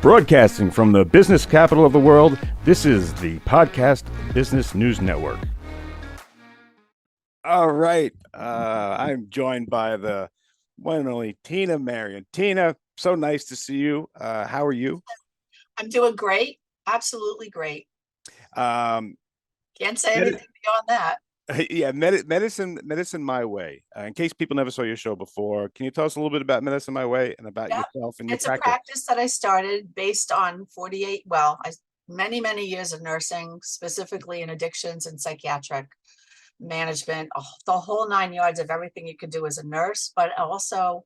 Broadcasting from the business capital of the world, this is the Podcast Business News Network. All right. I'm joined by the one and only Tina Marian. Tina, so nice to see you. How are you? I'm doing great. Absolutely great. Um, Can't say anything beyond that. yeah, medicine my way. In case people never saw your show before, can you tell us a little bit about Medicine My Way and about Yeah, yourself and your it's a practice? practice that I started based on many years of nursing, specifically in addictions and psychiatric management, the whole 9 yards of everything you could do as a nurse, but also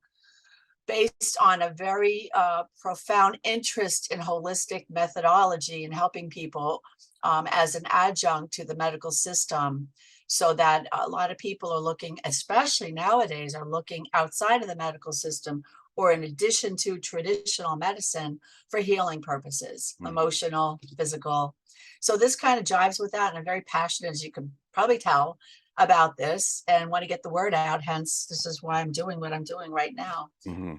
based on a very profound interest in holistic methodology and helping people as an adjunct to the medical system, so that a lot of people are looking, especially nowadays, are looking outside of the medical system or in addition to traditional medicine for healing purposes, emotional, physical. So this kind of jives with that. And I'm very passionate, as you can probably tell, about this and want to get the word out. Hence, this is why I'm doing what I'm doing right now,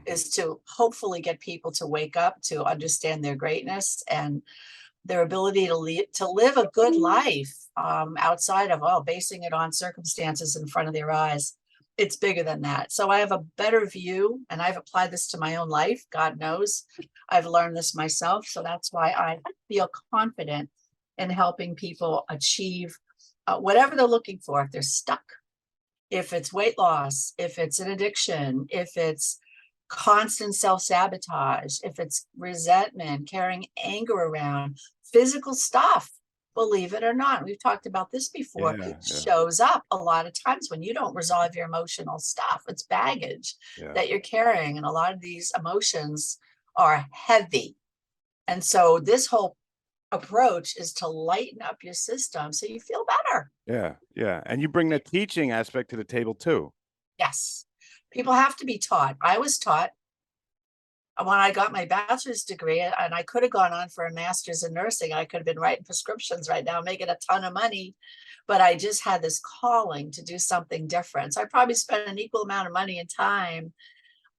is to hopefully get people to wake up, to understand their greatness and their ability to live a good life outside of basing it on circumstances in front of their eyes. It's bigger than that. So I have a better view, and I've applied this to my own life. God knows I've learned this myself. So that's why I feel confident in helping people achieve whatever they're looking for. If they're stuck, if it's weight loss, if it's an addiction, if it's constant self-sabotage, if it's resentment, carrying anger around, physical stuff, believe it or not, we've talked about this before, shows up a lot of times when you don't resolve your emotional stuff. It's baggage that you're carrying, and a lot of these emotions are heavy. And so this whole approach is to lighten up your system so you feel better. Yeah. And you bring the teaching aspect to the table too. Yes. People have to be taught. I was taught when I got my bachelor's degree, and I could have gone on for a master's in nursing. I could have been writing prescriptions right now, making a ton of money, but I just had this calling to do something different. So I probably spent an equal amount of money and time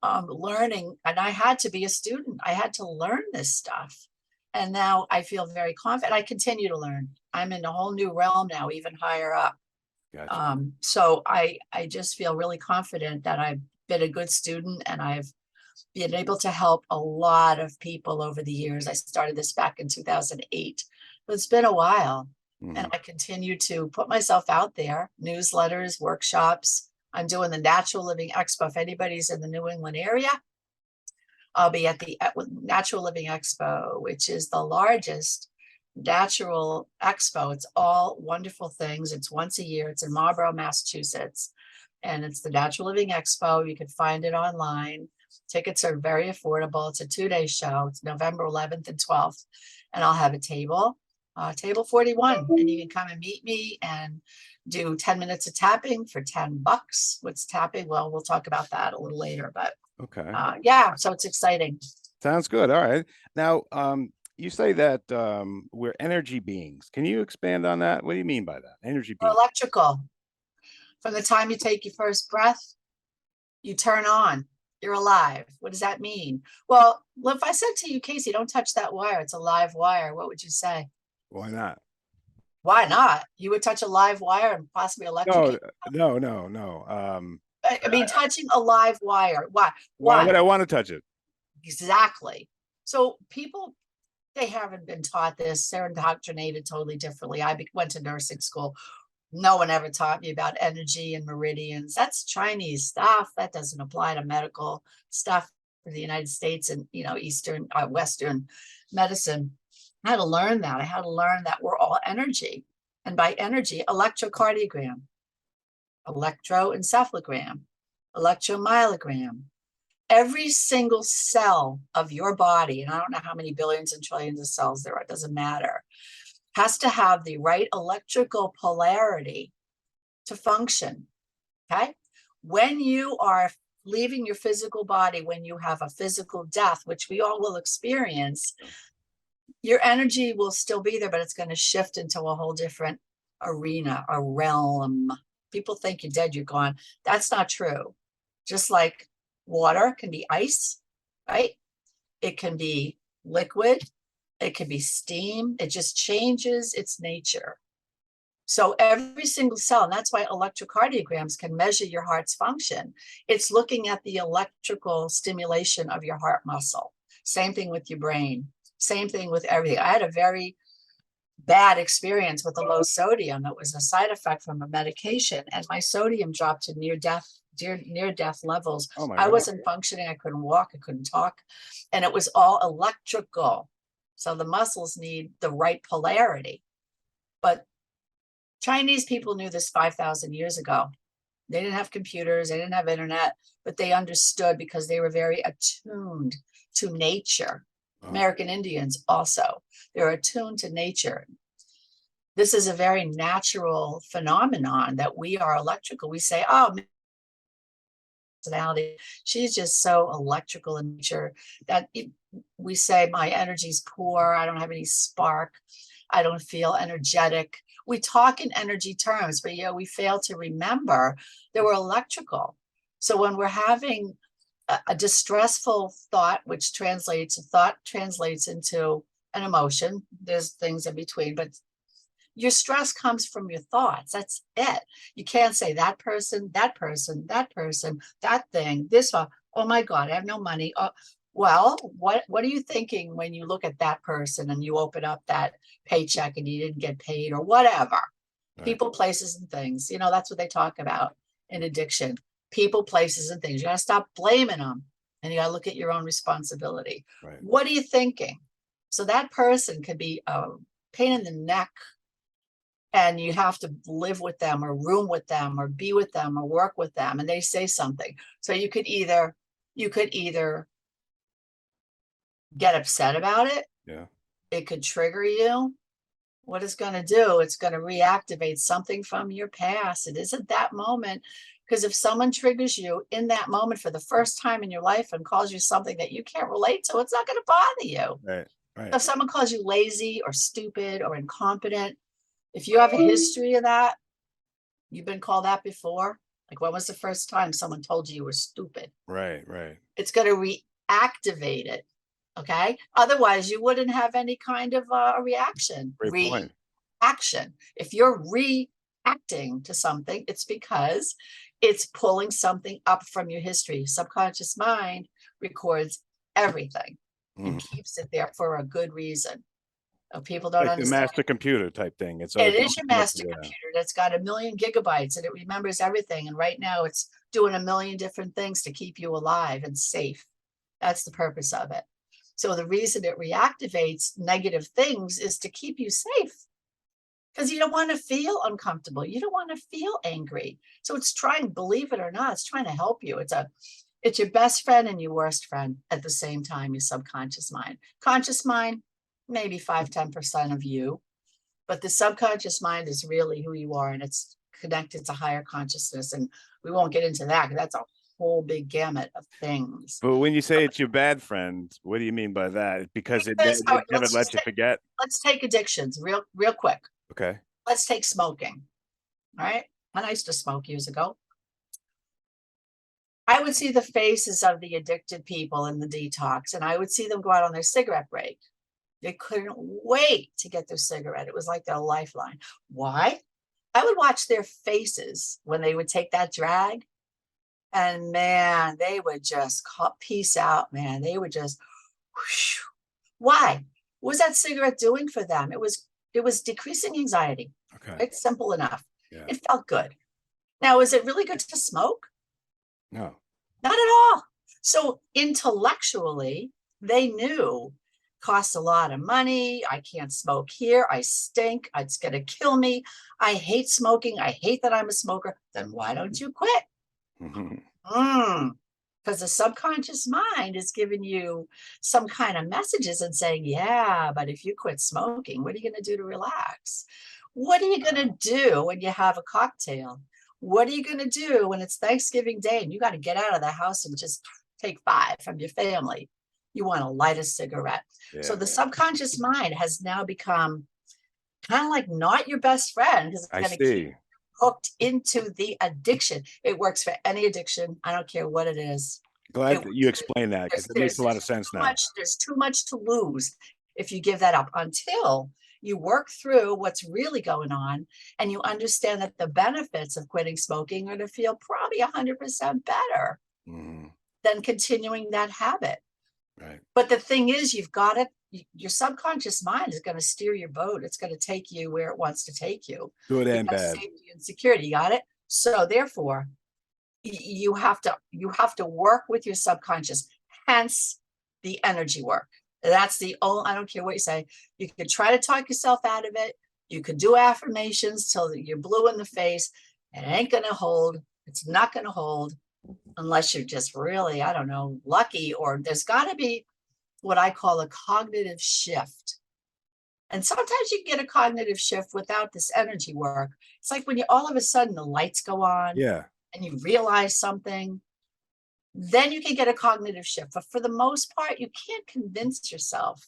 learning, and I had to be a student. I had to learn this stuff. And now I feel very confident. I continue to learn. I'm in a whole new realm now, even higher up. Gotcha. So I just feel really confident that I've been a good student, and I've been able to help a lot of people over the years. I started this back in 2008, but it's been a while. And I continue to put myself out there, newsletters, workshops. I'm doing the Natural Living Expo. If anybody's in the New England area, I'll be at the Natural Living Expo, which is the largest natural expo. It's all wonderful things. It's once a year. It's in Marlborough, Massachusetts, and it's the Natural Living Expo. You can find it online. Tickets are very affordable. It's a 2-day show. It's November 11th and 12th, and I'll have a table 41, and you can come and meet me and do 10 minutes of tapping for $10. What's tapping? Well, we'll talk about that a little later, but okay. So it's exciting. Sounds good. All right. Now, you say that we're energy beings. Can you expand on that? What do you mean by that? Energy We're beings. electrical. From the time you take your first breath, you turn on. You're alive. What does that mean? Well, if I said to you, Casey, don't touch that wire, it's a live wire, what would you say? Why not? Why not? You would touch a live wire and possibly electrocute? No. I mean, touching a live wire. Why? Why would I want to touch it? Exactly. So people, they haven't been taught this. They're indoctrinated totally differently. I went to nursing school. No one ever taught me about energy and meridians. That's Chinese stuff. That doesn't apply to medical stuff for the United States and, Eastern, Western medicine. I had to learn that. I had to learn that we're all energy. And by energy, electrocardiogram, electroencephalogram, electromyogram. Every single cell of your body, and I don't know how many billions and trillions of cells there are, it doesn't matter, has to have the right electrical polarity to function. Okay. When you are leaving your physical body, when you have a physical death, which we all will experience, your energy will still be there, but it's going to shift into a whole different arena, a realm. People think you're dead, you're gone. That's not true. Just like water can be ice, right? It can be liquid, it could be steam. It just changes its nature. So every single cell, and that's why electrocardiograms can measure your heart's function. It's looking at the electrical stimulation of your heart muscle. Same thing with your brain. Same thing with everything. I had a very bad experience with the low sodium. It was a side effect from a medication, and my sodium dropped to near death levels. Oh my I God. wasn't functioning. I couldn't walk. I couldn't talk, and it was all electrical. So the muscles need the right polarity. But Chinese people knew this 5,000 years ago. They didn't have computers, they didn't have internet, but they understood because they were very attuned to nature. Oh, American Indians also, they're attuned to nature. This is a very natural phenomenon that we are electrical. We say, oh, personality, she's just so electrical in nature that we say my energy's poor, I don't have any spark, I don't feel energetic. We talk in energy terms, but we fail to remember that we're electrical. So when we're having a distressful thought, which translates into an emotion, there's things in between, but your stress comes from your thoughts. That's it. You can't say that person, that person, that person, that thing, this one. Oh my God, I have no money. Well, what are you thinking when you look at that person and you open up that paycheck and you didn't get paid or whatever? right. People, places, and things. That's what they talk about in addiction. People, places, and things. You got to stop blaming them, and you got to look at your own responsibility. Right. What are you thinking? So that person could be a pain in the neck, and you have to live with them or room with them or be with them or work with them, and they say something. So you could either get upset about it. Yeah. It could trigger you. What it's going to do, it's going to reactivate something from your past. It isn't that moment, because if someone triggers you in that moment for the first time in your life and calls you something that you can't relate to, it's not going to bother you. Right. Right. If someone calls you lazy or stupid or incompetent, if you have a history of that, you've been called that before. Like, when was the first time someone told you were stupid? Right. Right. It's going to reactivate it. Okay. Otherwise, you wouldn't have any kind of a reaction. Great point. Reaction. If you're reacting to something, it's because it's pulling something up from your history. Subconscious mind records everything and keeps it there for a good reason. People don't Like the understand. master computer type thing. It is your master computer that's got 1,000,000 gigabytes, and it remembers everything. And right now it's doing 1,000,000 different things to keep you alive and safe. That's the purpose of it. So the reason it reactivates negative things is to keep you safe, because you don't want to feel uncomfortable. You don't want to feel angry. So it's trying, believe it or not, it's trying to help you. It's your best friend and your worst friend at the same time, your subconscious mind. Conscious mind, maybe 5-10% of you, but the subconscious mind is really who you are, and it's connected to higher consciousness. And we won't get into that, because that's a whole big gamut of things. But when you say it's your bad friend, what do you mean by that? Because it never lets you forget. Let's take addictions real quick. Okay. Let's take smoking. All right. And I used to smoke years ago. I would see the faces of the addicted people in the detox, and I would see them go out on their cigarette break. They couldn't wait to get their cigarette. It was like their lifeline. Why? I would watch their faces when they would take that drag. And man, they would just peace out, man. They would just, whoosh. Why? What was that cigarette doing for them? It was decreasing anxiety. Okay. It's simple enough. Yeah. It felt good. Now, is it really good to smoke? No. Not at all. So intellectually, they knew costs a lot of money. I can't smoke here. I stink. It's going to kill me. I hate smoking. I hate that I'm a smoker. Then why don't you quit? Because the subconscious mind is giving you some kind of messages and saying, yeah, but if you quit smoking, what are you going to do to relax? What are you going to do when you have a cocktail? What are you going to do when it's Thanksgiving Day and you got to get out of the house and just take 5 from your family? You want to light a cigarette. Yeah. So the subconscious mind has now become kind of like not your best friend, because it's going to keep hooked into the addiction. It works for any addiction. I don't care what it is. Glad It that you was- explained that because it makes a lot of sense now. there's too much to lose if you give that up until you work through what's really going on and you understand that the benefits of quitting smoking are to feel probably 100% better Mhm. than continuing that habit. Right. But the thing is, you've got it. Your subconscious mind is going to steer your boat. It's going to take you where it wants to take you Good and because bad. safety and security. You got it. So therefore, you have to work with your subconscious. Hence, the energy work. That's the only. I don't care what you say. You can try to talk yourself out of it. You can do affirmations till you're blue in the face. It ain't going to hold. It's not going to hold unless you're just really, I don't know, lucky, or there's got to be what I call a cognitive shift. And sometimes you can get a cognitive shift without this energy work. It's like when you all of a sudden the lights go on Yeah. and you realize something, then you can get a cognitive shift. But for the most part, you can't convince yourself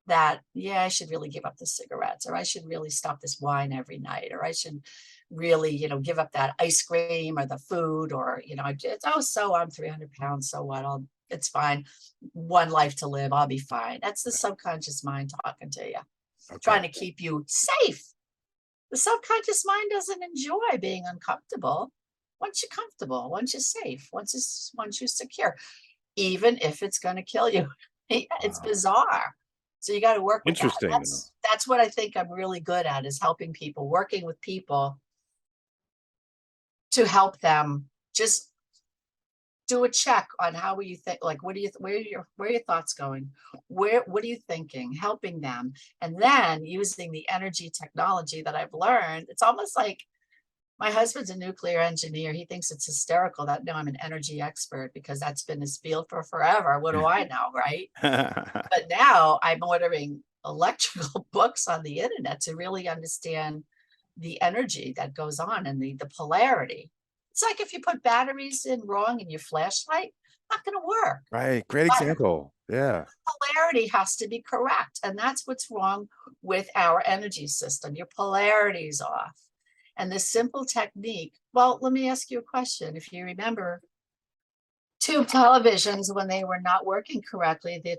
that, yeah, I should really give up the cigarettes, or I should really stop this wine every night, or I should really, give up that ice cream or the food, or, so I'm 300 pounds. So what? It's fine. One life to live. I'll be fine. That's the subconscious mind talking to you, Okay. trying to keep you safe. The subconscious mind doesn't enjoy being uncomfortable. Once you're comfortable, once you're safe, once you're secure, even if it's going to kill you. It's Wow. bizarre. So you got to work with that. Interesting. That's what I think I'm really good at, is helping people, working with people to help them just do a check on how you think, like, what do you, where are your thoughts going? What are you thinking? Helping them. And then using the energy technology that I've learned. It's almost like my husband's a nuclear engineer. He thinks it's hysterical that now I'm an energy expert because that's been his field for forever. What do I know, right? But now I'm ordering electrical books on the internet to really understand the energy that goes on and the polarity. It's like if you put batteries in wrong in your flashlight, not going to work. Right. Great But example. Yeah. polarity has to be correct. And that's what's wrong with our energy system. Your polarity is off. And this simple technique, well, let me ask you a question. If you remember tube televisions, when they were not working correctly, they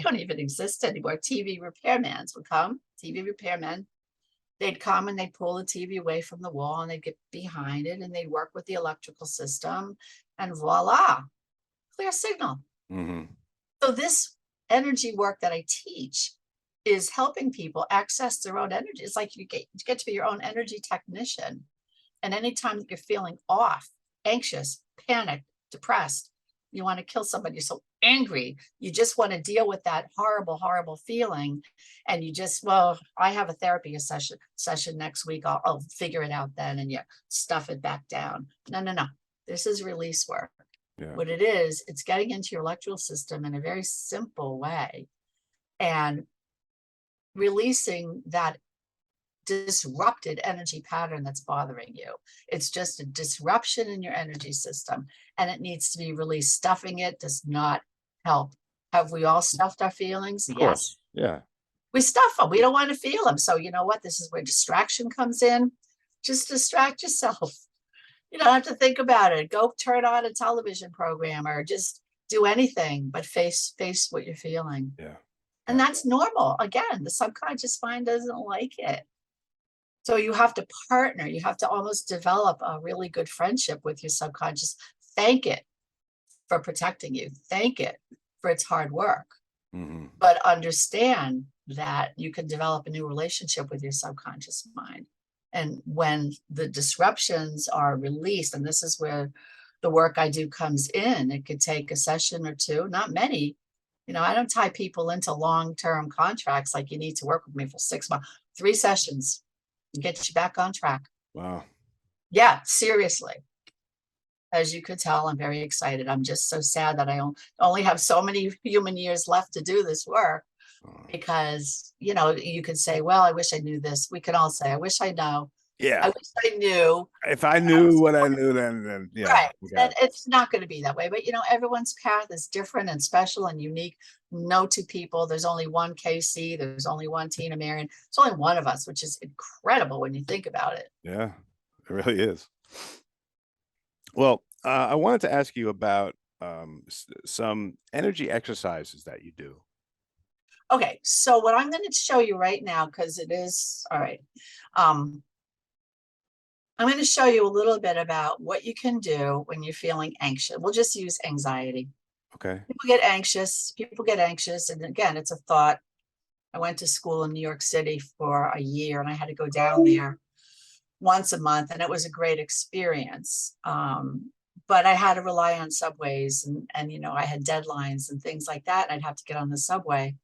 don't even exist anymore. TV repairmen would come, TV repairmen. They'd come and they'd pull the TV away from the wall and they'd get behind it and they'd work with the electrical system and voila, clear signal. Hmm. So this energy work that I teach is helping people access their own energy. It's like you get to be your own energy technician. And anytime you're feeling off, anxious, panicked, depressed, you want to kill somebody, you're so angry, you just want to deal with that horrible feeling. And you just, well, I have a therapy session next week. I'll figure it out then. And you stuff it back down. No. This is release work. Yeah. What it is, it's getting into your electrical system in a very simple way and releasing that disrupted energy pattern that's bothering you. It's just a disruption in your energy system and it needs to be released. Stuffing it does not help. Have we all stuffed our feelings? Of Yes. course. Yeah. We stuff them. We don't want to feel them. So you know what? This is where distraction comes in. Just distract yourself. You don't have to think about it. Go turn on a television program or just do anything but face what you're feeling. Yeah. And that's normal. Again, the subconscious mind doesn't like it. So you have to partner. You have to almost develop a really good friendship with your subconscious. Thank it for protecting you. Thank it for its hard work. Hmm. But understand that you can develop a new relationship with your subconscious mind. And when the disruptions are released, and this is where the work I do comes in, it could take a session or two, not many. I don't tie people into long-term contracts like you need to work with me for 6 months, 3 sessions, and get you back on track. Wow. Yeah, seriously. As you could tell, I'm very excited. I'm just so sad that I only have so many human years left to do this work. Because, you could say, well, I wish I knew this. We can all say, I wish I know. Yeah. I wish I knew. If I knew what I knew, then yeah. Right. And it's not going to be that way. But, everyone's path is different and special and unique. No two people. There's only one KC. There's only one Tina Marian. It's only one of us, which is incredible when you think about it. Yeah, it really is. Well, I wanted to ask you about some energy exercises that you do. Okay, so what I'm going to show you right now, because it is all right. I'm going to show you a little bit about what you can do when you're feeling anxious. We'll just use anxiety. Okay. People get anxious. People get anxious. And again, it's a thought. I went to school in New York City for a year and I had to go down there once a month, and it was a great experience. But I had to rely on subways and you know, I had deadlines and things like that. And I'd have to get on the subway.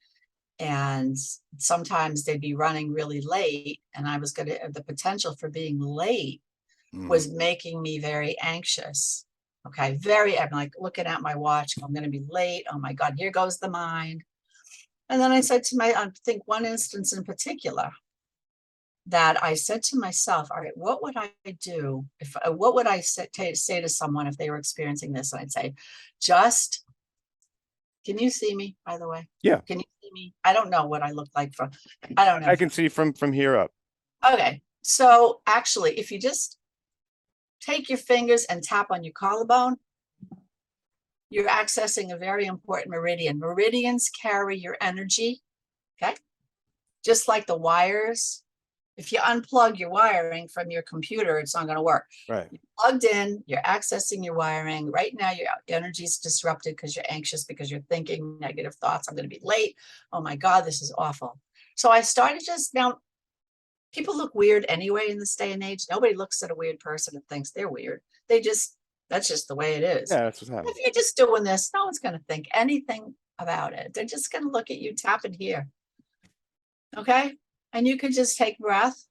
And sometimes they'd be running really late. And I was going to, the potential for being late was making me very anxious. Okay, I'm like looking at my watch, I'm going to be late. Oh my God, here goes the mind. And then I said to I think one instance in particular that I said to myself, all right, what would I do if, what would I say to someone if they were experiencing this? And I'd say, just, can you see me, by the way? Yeah. Can you see me? I don't know what I look like from, I don't know. I can see from here up. Okay, so actually, if you just take your fingers and tap on your collarbone, you're accessing a very important meridian. Meridians carry your energy, okay? Just like the wires. If you unplug your wiring from your computer, it's not going to work. Right. You're plugged in, you're accessing your wiring. Right now, your energy is disrupted because you're anxious, because you're thinking negative thoughts. I'm going to be late. Oh my God, this is awful. So I started just now. People look weird anyway in this day and age. Nobody looks at a weird person and thinks they're weird. They just, that's just the way it is. Yeah, that's what's happening. If you're just doing this, no one's going to think anything about it. They're just going to look at you, tap it here. Okay. And you can just take breath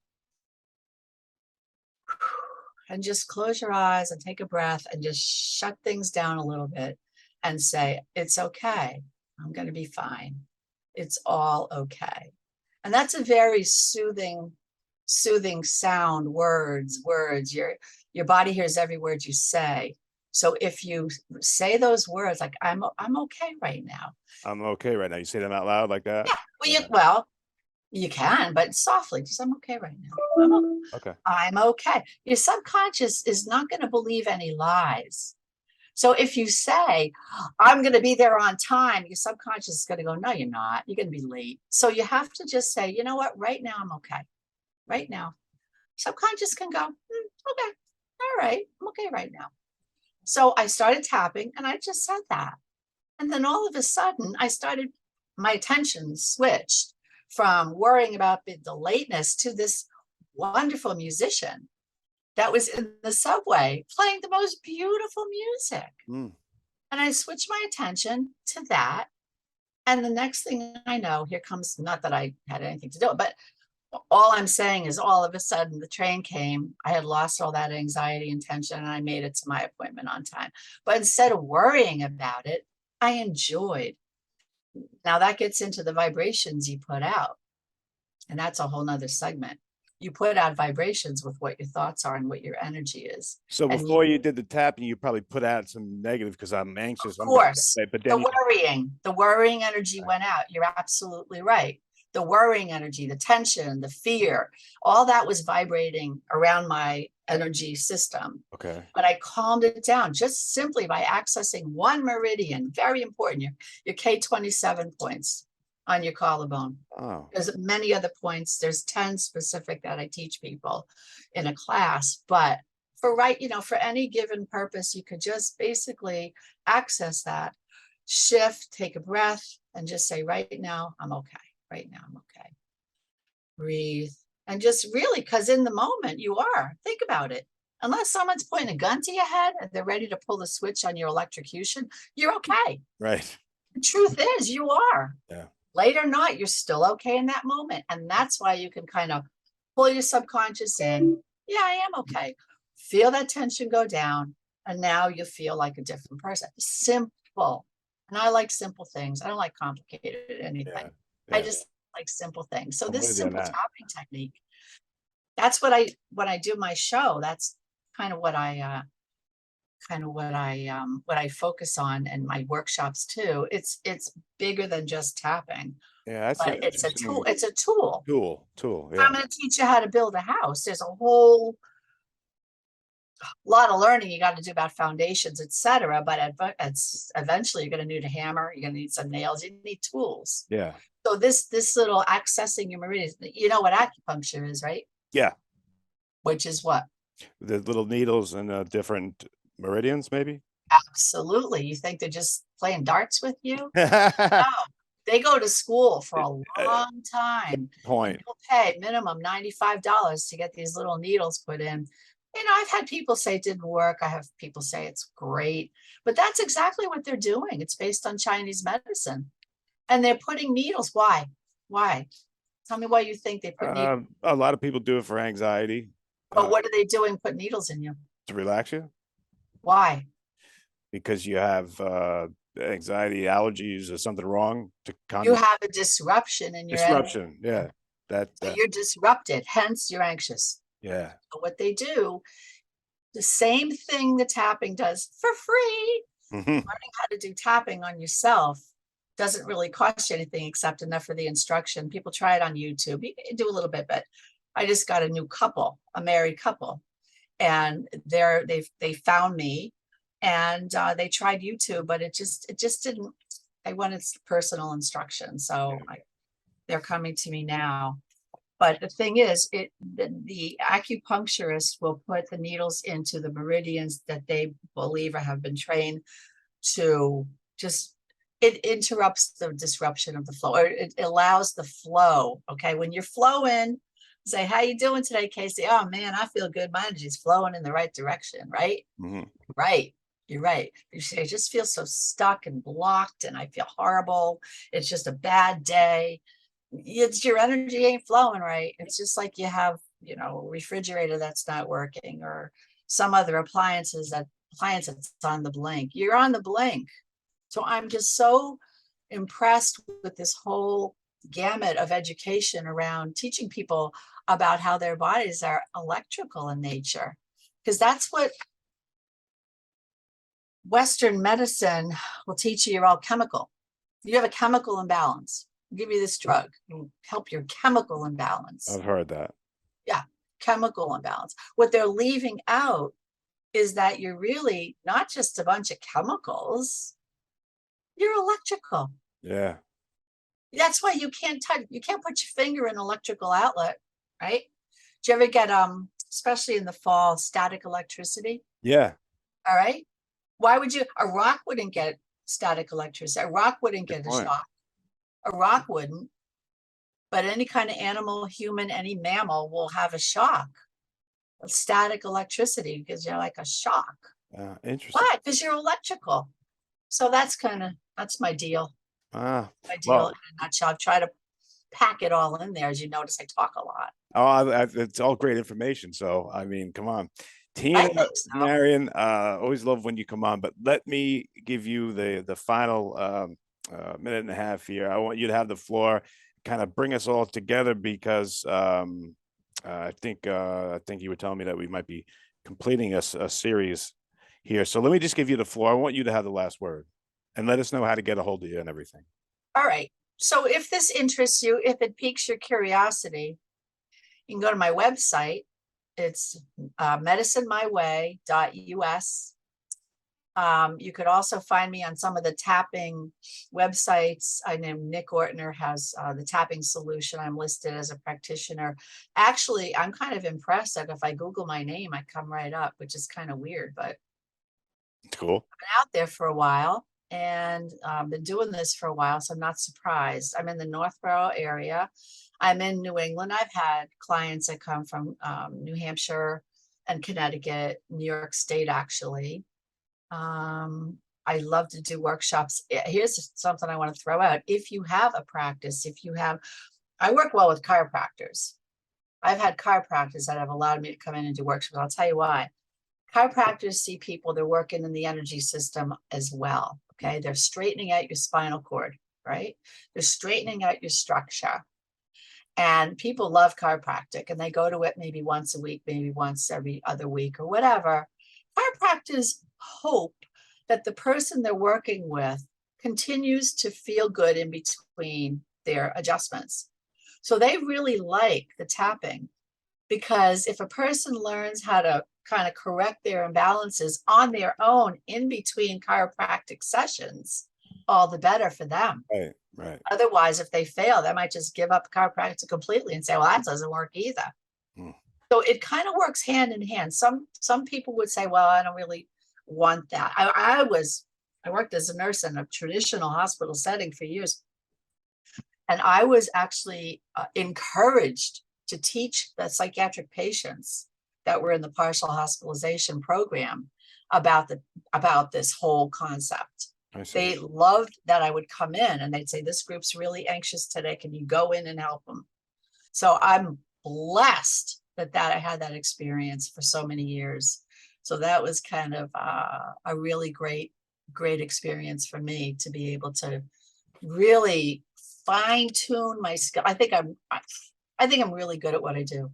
and just close your eyes and take a breath and just shut things down a little bit and say, it's okay. I'm going to be fine. It's all okay. And that's a very soothing sound, words. Your body hears every word you say. So if you say those words, like I'm okay right now. I'm okay right now. You say them out loud like that? Yeah. Well, you can, but softly, just I'm okay right now. Okay. I'm okay. Your subconscious is not going to believe any lies. So if you say, I'm going to be there on time, your subconscious is going to go, no, you're not. You're going to be late. So you have to just say, you know what? Right now, I'm okay. Right now. Subconscious can go, okay. All right. I'm okay right now. So I started tapping and I just said that. And then all of a sudden, my attention switched from worrying about the lateness to this wonderful musician that was in the subway playing the most beautiful music. And I switched my attention to that. And the next thing I know, here comes, not that I had anything to do it, but all I'm saying is all of a sudden the train came. I had lost all that anxiety and tension and I made it to my appointment on time. But instead of worrying about it, I enjoyed. Now that gets into the vibrations you put out. And that's a whole nother segment. You put out vibrations with what your thoughts are and what your energy is. So before you did the tapping, you probably put out some negative because I'm anxious. Of course, but then the worrying energy went out. You're absolutely right. The worrying energy, the tension, the fear, all that was vibrating around my energy system. Okay. But I calmed it down just simply by accessing one meridian. Very important, your K27 points on your collarbone. Oh. There's many other points. There's 10 specific that I teach people in a class, but for for any given purpose, you could just basically access that, shift, take a breath, and just say, right now, I'm okay. Right now, I'm okay. Breathe. And just really, because in the moment you are, think about it. Unless someone's pointing a gun to your head and they're ready to pull the switch on your electrocution, you're okay. Right. The truth is you are. Yeah. Late or not, you're still okay in that moment. And that's why you can kind of pull your subconscious in. Yeah, I am okay. Feel that tension go down. And now you feel like a different person. Simple. And I like simple things. I don't like complicated anything. Yeah. I just like simple things. So this simple tapping technique, that's what when I do my show, that's kind of what I focus on in my workshops too. It's bigger than just tapping. Yeah, but it's a tool. It's a tool. Tool. Yeah. I'm going to teach you how to build a house. There's a whole lot of learning you got to do about foundations, etc. But eventually you're going to need a hammer, you're going to need some nails, you need tools. Yeah. So this little accessing your meridians, you know what acupuncture is, right? Yeah. Which is what? The little needles and different meridians, maybe. Absolutely. You think they're just playing darts with you? Good No, they go to school for a long time. And point. you'll pay minimum $95 to get these little needles put in. You know, I've had people say it didn't work. I have people say it's great, but that's exactly what they're doing. It's based on Chinese medicine. And they're putting needles. Why? Why? Tell me why you think they put needles. A lot of people do it for anxiety, But what are they doing? Put needles in you. to relax you, Why? because you have anxiety, allergies, or something wrong to You have a disruption in your energy. disruption. Yeah. So That. you're disrupted, hence you're anxious. Yeah. So what they do, the same thing the tapping does for free. Mhm. Learning how to do tapping on yourself doesn't really cost you anything except enough for the instruction. People try it on YouTube. You can do a little bit, but I just got a new couple, a married couple, and they found me, and they tried YouTube, but it just didn't. I wanted personal instruction, so they're coming to me now. But the thing is, the acupuncturist will put the needles into the meridians that they believe or have been trained to just, it interrupts the disruption of the flow, or it allows the flow. Okay, when you're flowing, say, how you doing today, Casey? Oh man, I feel good. My energy's flowing in the right direction, right? Mhm. Right. You're right. You say, I just feel so stuck and blocked and I feel horrible. It's just a bad day. It's your energy ain't flowing right. It's just like you have, you know, a refrigerator that's not working, or some other appliance that's on the blink. You're on the blink. So I'm just so impressed with this whole gamut of education around teaching people about how their bodies are electrical in nature, because that's what Western medicine will teach you. You're all chemical. You have a chemical imbalance. I'll give you this drug. It'll help your chemical imbalance. I've heard that. Yeah, chemical imbalance. What they're leaving out is that you're really not just a bunch of chemicals. You're electrical. Yeah. That's why you can't touch, you can't put your finger in an electrical outlet, right? Do you ever get especially in the fall, static electricity? Yeah. All right. Why would you? A rock wouldn't get static electricity. A rock wouldn't Good get a point. shock. A rock wouldn't. But any kind of animal, human, any mammal will have a shock of static electricity because you're like a shock. Interesting. Why? Because you're electrical. So that's my deal. Ah, My deal well, in a nutshell. I've tried to pack it all in there. As you notice, I talk a lot. it's all great information. So, I mean, come on. I Tina, think so. Marian, always love when you come on, but let me give you the final minute and a half here. I want you to have the floor, kind of bring us all together, because I think you were telling me that we might be completing a series here. So let me just give you the floor. I want you to have the last word, and let us know how to get a hold of you and everything. All right. So if this interests you, if it piques your curiosity, you can go to my website. It's medicinemyway.us. You could also find me on some of the tapping websites. I know Nick Ortner has the tapping solution. I'm listed as a practitioner. Actually, I'm kind of impressed that if I Google my name, I come right up, which is kind of weird, but It's cool. I've been out there for a while and been doing this for a while, so I'm not surprised. I'm in the Northborough area. I'm in New England. I've had clients that come from New Hampshire and Connecticut, New York State, actually. I love to do workshops. Here's something I want to throw out. If you have a practice, I work well with chiropractors. I've had chiropractors that have allowed me to come in and do workshops. I'll tell you why. Chiropractors see people, they're working in the energy system as well. Okay. They're straightening out your spinal cord, right? They're straightening out your structure. And people love chiropractic and they go to it maybe once a week, maybe once every other week or whatever. Chiropractors hope that the person they're working with continues to feel good in between their adjustments. So they really like the tapping Because if a person learns how to kind of correct their imbalances on their own in between chiropractic sessions, all the better for them. Right, right. Otherwise, if they fail, they might just give up chiropractic completely and say, well, that doesn't work either. Hmm. So it kind of works hand in hand. Some people would say, well, I don't really want that. I worked as a nurse in a traditional hospital setting for years. And I was actually encouraged to teach the psychiatric patients that were in the partial hospitalization program about this whole concept. They loved that I would come in and they'd say, this group's really anxious today. Can you go in and help them? So I'm blessed that I had that experience for so many years. So that was kind of a really great experience for me to be able to really fine tune my skill. I think I'm really good at what I do.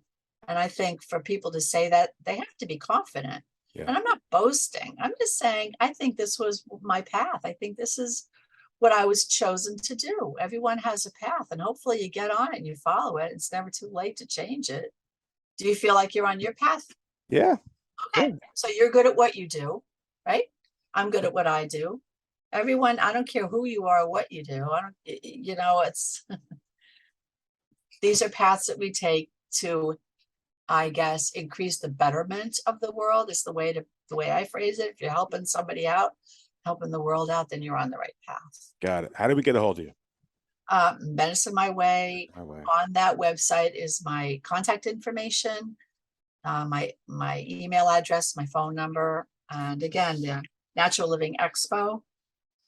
And I think for people to say that, they have to be confident. Yeah. And I'm not boasting. I'm just saying, I think this was my path. I think this is what I was chosen to do. Everyone has a path, and hopefully you get on it and you follow it. It's never too late to change it. Do you feel like you're on your path? Yeah. Okay. Yeah. So you're good at what you do, right? I'm good at what I do. Everyone, I don't care who you are or what you do. It's these are paths that we take to, I guess, increase the betterment of the world is the way I phrase it. If you're helping somebody out, helping the world out, then you're on the right path. Got it. How do we get a hold of you? Medicine My Way. On that website is my contact information, my email address, my phone number, and again, the Natural Living Expo,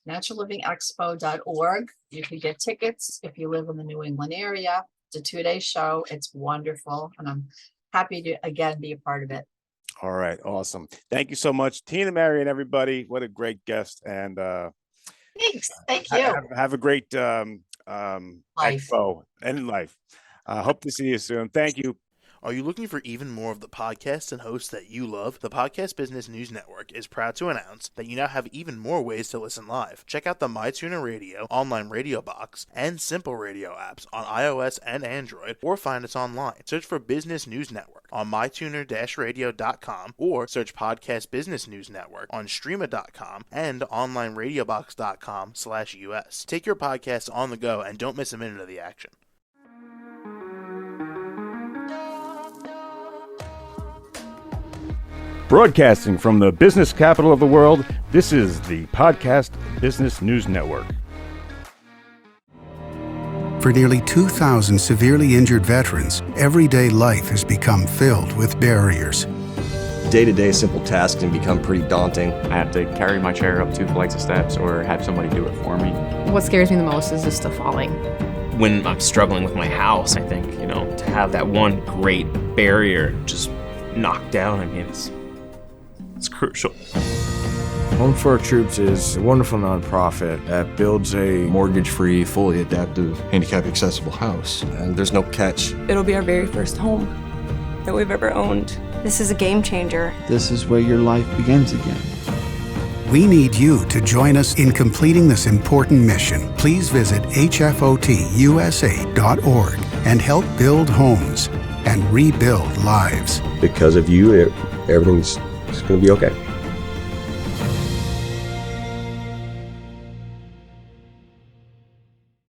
naturallivingexpo.org. You can get tickets if you live in the New England area. It's a 2-day show. It's wonderful, and I'm happy to again be a part of it. All right, awesome. Thank you so much, Tina, Marian, everybody. What a great guest, and thanks. Thank you. Have a great life. expo and life. Hope to see you soon. Thank you. Are you looking for even more of the podcasts and hosts that you love? The Podcast Business News Network is proud to announce that you now have even more ways to listen live. Check out the MyTuner Radio, online radio box, and Simple Radio apps on iOS and Android, or find us online. Search for Business News Network on mytuner-radio.com, or search Podcast Business News Network on streama.com and onlineradiobox.com/US. Take your podcast on the go and don't miss a minute of the action. Broadcasting from the business capital of the world, this is the Podcast Business News Network. For nearly 2,000 severely injured veterans, everyday life has become filled with barriers. Day-to-day simple tasks can become pretty daunting. I have to carry my chair up 2 flights of steps or have somebody do it for me. What scares me the most is just the falling. When I'm struggling with my house, I think, to have that one great barrier just knocked down, it's crucial. Home for Our Troops is a wonderful nonprofit that builds a mortgage-free, fully adaptive, handicap-accessible house. And there's no catch. It'll be our very first home that we've ever owned. This is a game changer. This is where your life begins again. We need you to join us in completing this important mission. Please visit hfotusa.org and help build homes and rebuild lives. Because of you, everything's going to be okay.